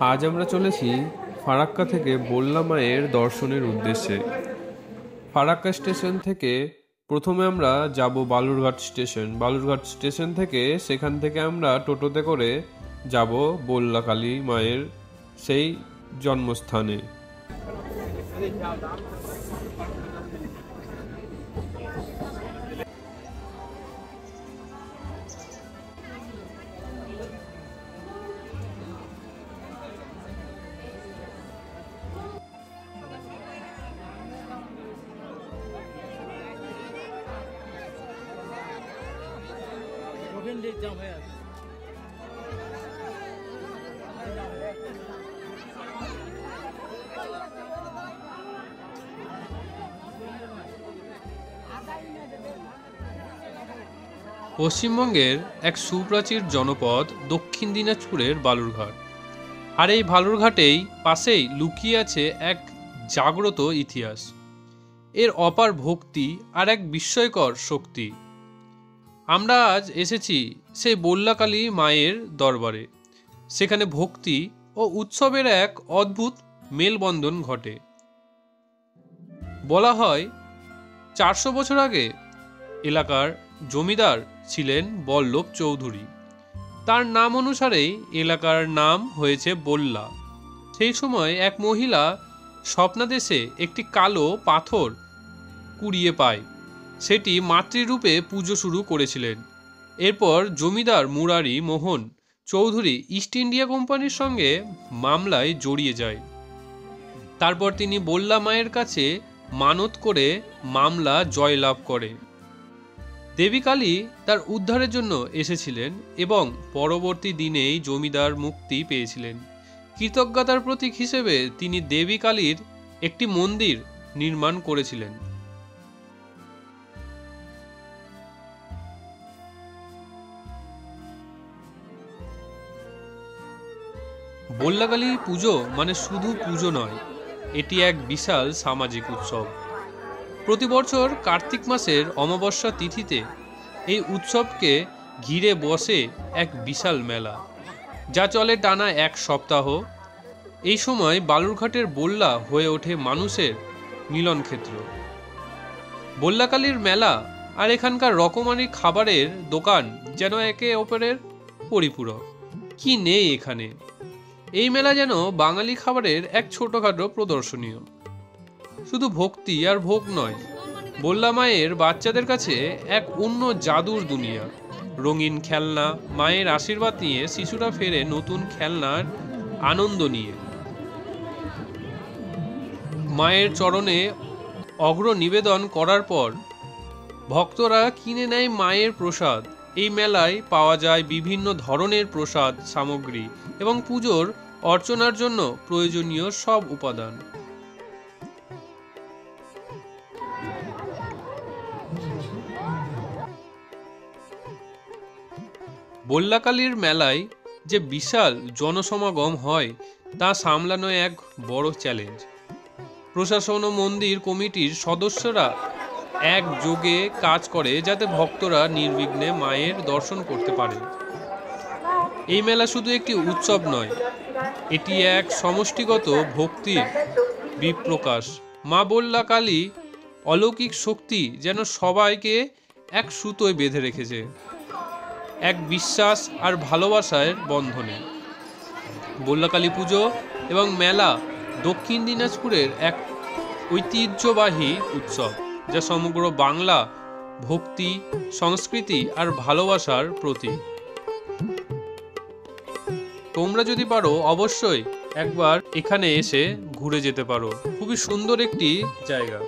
আজ আমরা চলেছি ফারাক্কা থেকে বল্লা মায়ের দর্শনের উদ্দেশ্যে। ফারাক্কা স্টেশন থেকে প্রথমে আমরা যাব বালুরঘাট স্টেশন। বালুরঘাট স্টেশন থেকে সেখান থেকে আমরা টোটোতে করে যাব বল্লা কালী মায়ের সেই জন্মস্থানে। পশ্চিমবঙ্গের এক সুপ্রাচীর জনপদ দক্ষিণ দিনাজপুরের বালুরঘাট। আর এই বালুরঘাটেই পাশেই লুকিয়ে আছে এক জাগ্রত ইতিহাস, এর অপার ভক্তি আর এক বিস্ময়কর শক্তি। আমরা আজ এসেছি সেই বল্লা কালী মায়ের দরবারে। সেখানে ভক্তি ও উৎসবের এক অদ্ভুত মেলবন্ধন ঘটে। বলা হয় 400 বছর আগে এলাকার জমিদার ছিলেন বল্লভ চৌধুরী। তার নাম অনুসারেই এলাকার নাম হয়েছে বল্লা। সেই সময় এক মহিলা স্বপ্নাদেশে একটি কালো পাথর কুড়িয়ে পায়। সেটি মাতৃরূপে পুজো শুরু করেছিলেন। এরপর জমিদার মুরারি মোহন চৌধুরী ইস্ট ইন্ডিয়া কোম্পানির সঙ্গে মামলায় জড়িয়ে যায়। তারপর তিনি বল্লা মায়ের কাছে মানত করে মামলা জয়লাভ করে। দেবী কালী তার উদ্ধারের জন্য এসেছিলেন এবং পরবর্তী দিনেই জমিদার মুক্তি পেয়েছিলেন। কৃতজ্ঞতার প্রতীক হিসেবে তিনি দেবী কালীর একটি মন্দির নির্মাণ করেছিলেন। বল্লা কালী পুজো মানে শুধু পুজো নয়, এটি এক বিশাল সামাজিক উৎসব। প্রতি বছর কার্তিক মাসের অমাবস্যা তিথিতে এই উৎসবকে ঘিরে বসে এক বিশাল মেলা, যা চলে টানা এক সপ্তাহ। এই সময় বালুরঘাটের বল্লা হয়ে ওঠে মানুষের মিলনক্ষেত্র। বল্লাকালীর মেলা আর এখানকার রকমারি খাবারের দোকান যেন একে অপরের পরিপূরক। কি নেই এখানে! এই মেলা যেন বাঙালি খাবারের এক ছোটখাটো প্রদর্শনীয়। শুধু ভক্তি আর ভোগ নয়, বল্লা মায়ের বাচ্চাদের কাছে এক অন্য জাদুর দুনিয়া। রঙিন খেলনা, মায়ের আশীর্বাদ নিয়ে শিশুরা ফেরে নতুন খেলনার আনন্দ নিয়ে। মায়ের চরণে অগ্র নিবেদন করার পর ভক্তরা কিনে নেয় মায়ের প্রসাদ। এই মেলায় পাওয়া যায় বিভিন্ন ধরনের প্রসাদ সামগ্রী এবং পুজোর অর্চনার জন্য প্রয়োজনীয় সব উপাদান। বল্লাকালীর মেলায় যে বিশাল জনসমাগম হয় তা সামলানো এক বড় চ্যালেঞ্জ। প্রশাসন ও মন্দির কমিটির সদস্যরা একযোগে কাজ করে যাতে ভক্তরা নির্বিঘ্নে মায়ের দর্শন করতে পারে। এই মেলা শুধু একটি উৎসব নয়, এটি এক সমষ্টিগত ভক্তির বিপ্রকাশ। মা বল্লা কালী অলৌকিক শক্তি যেন সবাইকে এক সুতোয় বেঁধে রেখেছে, এক বিশ্বাস আর ভালোবাসার বন্ধনে। বল্লা কালী পুজো এবং মেলা দক্ষিণ দিনাজপুরের এক ঐতিহ্যবাহী উৎসব, যা সমগ্র বাংলা ভক্তি, সংস্কৃতি আর ভালোবাসার প্রতীক। তোমরা যদি পারো অবশ্যই একবার এখানে এসে ঘুরে যেতে পারো। খুবই সুন্দর একটি জায়গা।